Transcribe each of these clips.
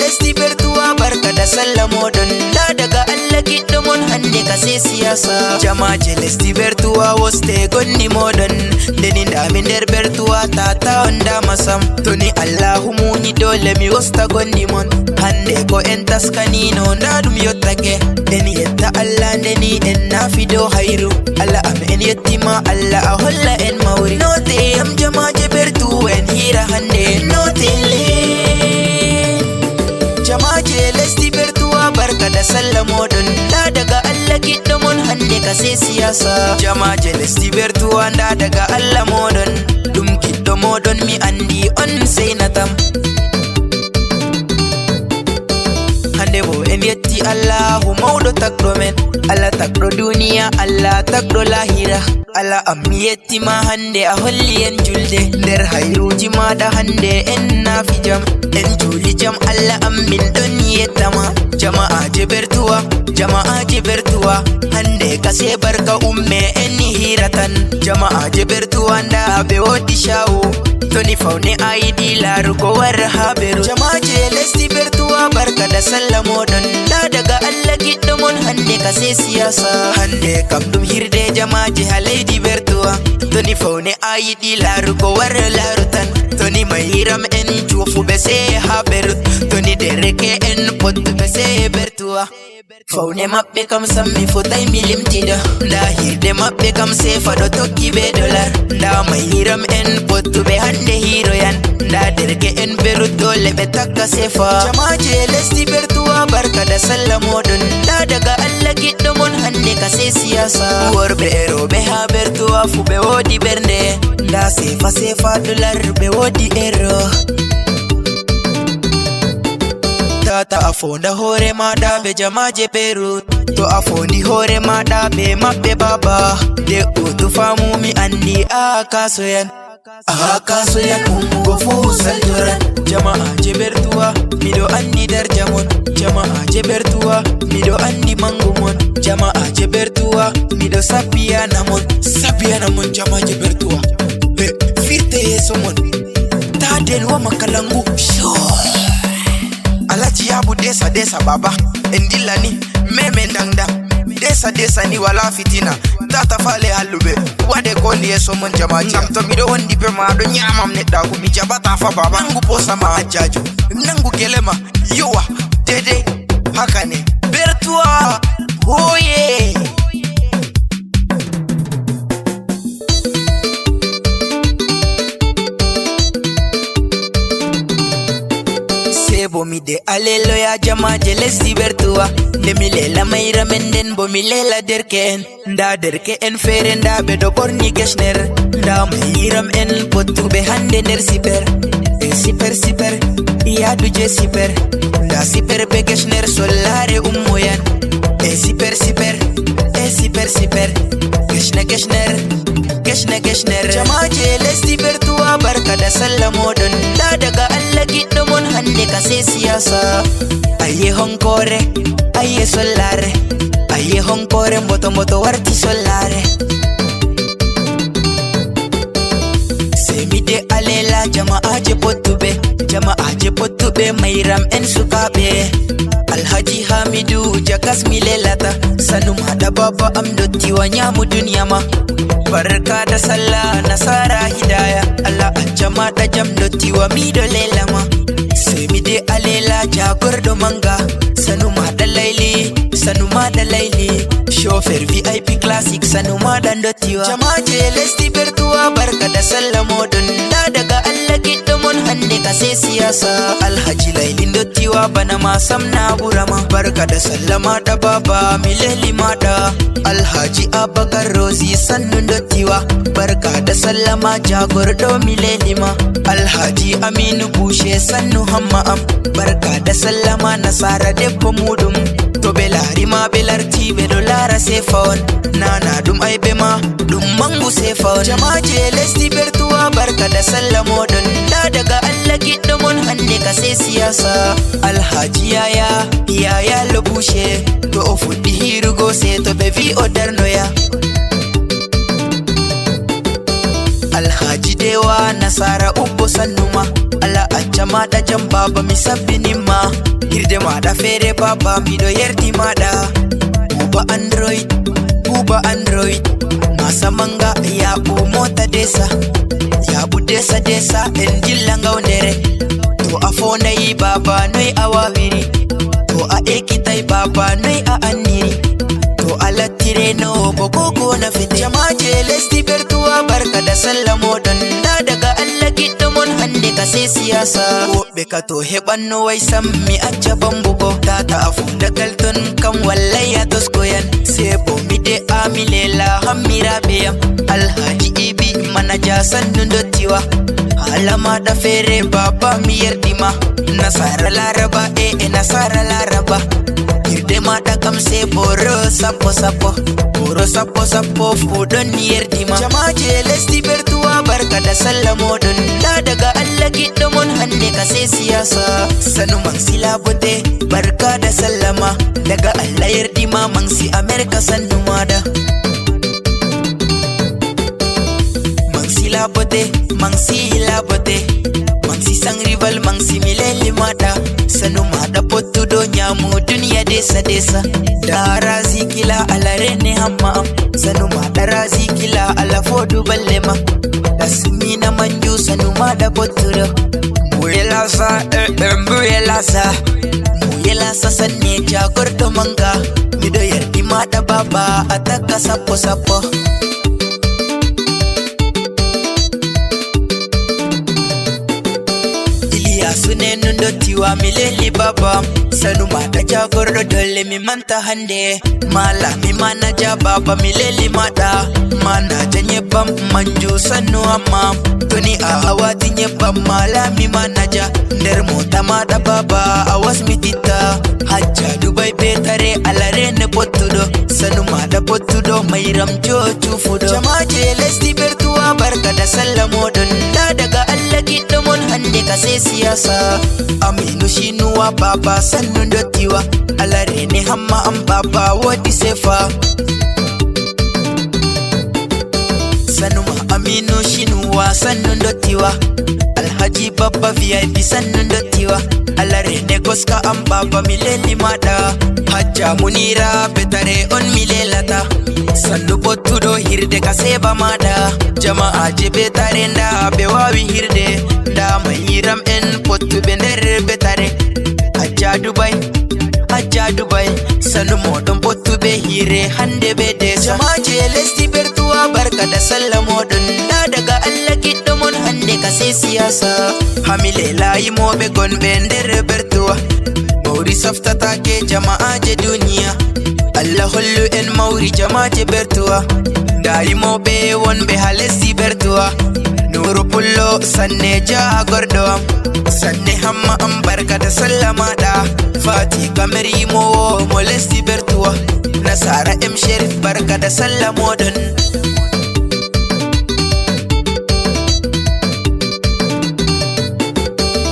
lesti bertuwa barka da sallah modon da daga Allah kiɗo mon hande ka sai siyasa jamaje lesti bertuwa woste gonni modon deni da min der bertuwa ta onda masam toni Allahu muni dole mi wosta gonni mon hande ko en taskani no ndadum yottake deni yetta Allah deni en nafido hayru Allah am en yettima Allah a holla en mawri note am jamaje bertu en hira hande note le jamaje lesti bertuwa barka da sallah modon da daga Allah kiɗo mon hande ka sai siyasa jamaje lesti bertuwa da daga Allah modon dum kiɗo modon mi andi on sai natam hande bo en yetti Allahu mawɗo takɗo men Allah takɗo duniya Allah takɗo lahira Allah ammi yettima hande a holli en julde nder hayruji maɗa hande en nafi jam en juli jam Allah ammin ɗon yettama jama'aje bertuwa hande kase barka umme en hiratan jama'aje bertuwa nda ɓe wodi shawo toni fawne ayidi larugo war ha beru jama'aje lesti bertuwa barka da sallah modon da daga Allah kiɗo mon hande ka sai siyasa hande kam ɗum hirde jama'aje ha leydi bertuwa toni fawne ayidi larugo war larutan toni mahiram en jufuɓe sai ha beru toni dereke en pottuɓe sai bertuwa fawne maɓɓe kam sammi fotai mi limtida nda hirde maɓɓe kam sai faɗo tokki be dollar nda mahiram en pottuɓe hande hiroyan nda derke en beru dole ɓe takka sefa jamaje lesti bertuwa barka da sallah modon nda daga Allah kiɗɗo mon hande ka sai siyasa worɓe e roɓe ha bertuwa fu ɓe wodi bernde nda sefa dollar ɓe wodi ero tata a fonda hore maɗa ɓe jamaje Peru to a fondi hore maɗa ɓe maɓɓe baba de utu famu mi andi a kasoyan ummugo fu saljoran jama'aje bertuwa miɗo andi darja mon jama'aje bertuwa miɗo andi mangu mon jama'aje bertuwa miɗo sabbiyana mon jamaje bertuwa firte yeso mon ta delwa makalangu Alaji yabu desa baba endilla ni meme dangda desa ni wala fitina tata fale halube wade kondi yeso mon jamaji ngam to mido wondi be ma do nyamam nedda ko mi jabata fa baba nangu posa ma ajaju nangu gelema yowa dede haka ne bertuwa hoye Bomide aleluya jamaje lesti bertuwa ndemi lela mayra men nden bomi lela derke en fere nda ɓe ɗo ɓorni gesner nda mayiram en pottuɓe hande nder siper iyaduje siper nda siper be gesner sollare ummoyan siper gesner jamaje lesti bertuwa barka da sallah modon da daga Allah kiɗɗo mon hande ka sai siyasa aye honkore aye sollare aye honkore mboto warti sollare semide alela jama'aje pottuɓe mayram en sukaɓe Alhaji Hamidu jakas mi lelata sanum hada baba am dottiwa nyamu duniya ma barka da sallah nasara hidaya Allah ajama da jam dottiwa mi do lelama sai mi de alela jagordo manga sanuma da laili chauffeur VIP classic sanuma da dottiwa jamaje lesti bertuwa barka da sallah modon da daga Allah kiɗɗo mon hande ka sai siyasa Alhaji laili dottiwa bana ma samna burama barka da sallama da baba mileli mada Alhaji Abakar Rozi sannu dottiwa barka da sallama jagordo mileli ma Alhaji Aminu Bushe sannu hamma am barka da sallama nasara debbo mudum to belari ma belarti be do lara sefawon nana dum aibe ma dum mangu sefawon jamaje lesti bertuwa barka da sallah modon da daga Allah kiɗɗo mon hande ka sai siyasa Alhaji yaya lobushe to o fuɗɗi hirugo se to ɓe vi o darnoya Alhaji dewa nasara ubbo sannuma Allah acha maɗa jam baba mi sabbinimma hirde maɗa feere baba miɗo yerdi maɗa buba android masa manga yaɓu mota desa yaɓu desa en jilla ngawndere to a fondayi baba noy a wawiri to a ekitay baba noy a anniri to a lattireno bo koko na fete jamaje lesdi bertuwa barka da sallah moɗon nda daga Allah giɗɗo mon hande ka sai siyasa woɓɓe ka to heɓanno way sammi acca bambugo tata a fundagal ton kam wallay a toskoyan sai bo mide ami lela hammiraɓe yam alhaji ibi manaja sannu dottiwa hala maɗa feere baba mi yerdima nasara laraba nasara laraba hirde maɗa kam sai boro sappo fuɗon yerdima jamaje lesdi bertuwa barka da sallah moɗon nda daga Allah giɗɗo mon hande ka sai siyasa sanu mansi labote barka da sallama daga Allah yerdima mansi America sannu maɗa mansi labote mansi sang rival mansi mileli maɗa sanu maɗa pottuɗo nyamu duniya desa da razi kila ala rene hamma am sanu maɗa razi kila ala fodu balle ma dasmina manju sanu maɗa pottuɗo mbuyelasa sanne jagorɗo manga miɗo yerdi maɗa baba ataka sappo sunenu dottiwa mi leli baba sanu maɗa jagorɗo dolle mi manta hande malami manaja baba mi leli maɗa manaja nyebbam manju sannu amma toni a hawati nyebbam malami manaja nder mota maɗa baba a wasmititta hajja dubai be tare alarene pottuɗo sanu maɗa pottuɗo mayram jo cufuɗo jamaje lesdi bertuwa barka da sallah moɗon nda daga Allah giɗɗo mon hande ka sai siyasa aminu shinuwa baba sannu dottiwa alarene hamma am baba wodi sefa sanuma aminu shinuwa sannu dottiwa alhaji babba vip sannu dottiwa alarene goska am baba mi leli maɗa hajja munira betare on mi lelata sannu pottuɗo hirde ka seba maɗa jama'aje betare nda ɓe wawi hirde nda mayiram en pottuɓe nder betare hajja dubai sanu moɗon pottuɓe hire hande be desa jamaje lesdi bertuwa barka da sallah moɗon nda daga Allah giɗɗo mon hande ka sai siyasa hamile layimoɓe gonɓe nder bertuwa mawri saftatake jama'aje duniya Allah hollu en mawri jama'aje bertuwa nda yimoɓe wonɓe ha lesdi bertuwa nuru pullo sanne jagorɗo am sanne hamma am barka da sallah maɗa fati kamer yimowo mo lesdi bertuwa nasara em sherif barka da sallah moɗon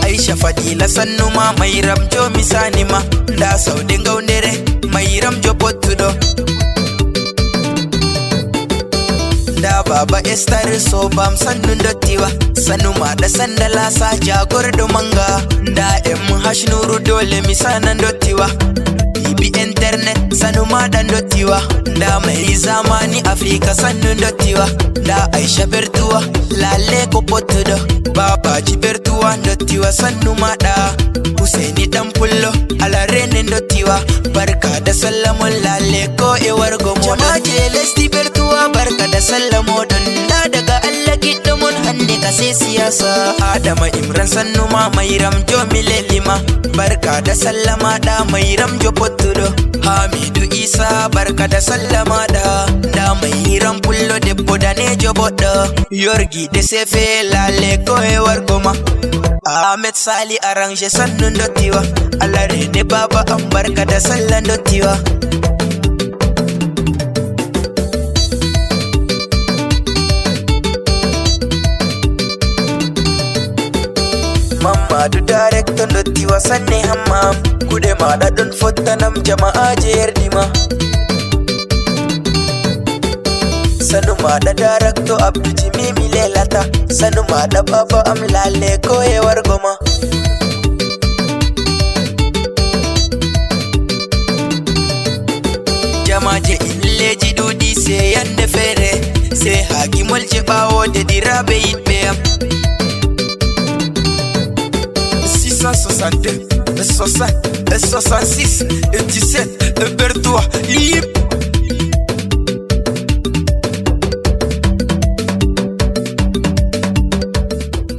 aisha fadila sannuma mayram jo misanima nda saude ngawndere mayram jo pottuɗo da baba estar sobam sannu dottiwa sanu maɗa sandala sa jagorɗo manga da em hashnuru dole mi sanan dottiwa bibi internet sanu maɗa dottiwa da mai zamani afrika sannu dottiwa da aisha bertuwa lalle ko pottuɗo babaji bertuwa dottiwa sannu maɗa husaini dan pullo alarene dottiwa barka da sallah mon lalle ko e wargo moɗon jamaje lesdi bertuwa barka da sallah moɗon nda daga Allah giɗɗo mon hande ka sai siyasa adama imran sannuma mayram jo mi lelima barka da sallah maɗa mayram jo pottuɗo hamidu isa barka da sallah maɗa nda mayram pullo debbo danejo boɗɗo yorgiɗe sefe lalle ko e wargo ma Ahmed Sali arrange sannu dottiwa alarene baba am barka da sallah dottiwa Mamadu director dottiwa sanne hammam kude maɗa ɗon fottanam jama'aje yerdima Sanuma da darakto Abdu Jimimi lelata. Sanuma da baba amlale koyewar goma. Jamaje illeji dudi sai yande fere. Sai hakimol je bawo da dirabe yitbe am. 662, 60, 66, 17, Bertois,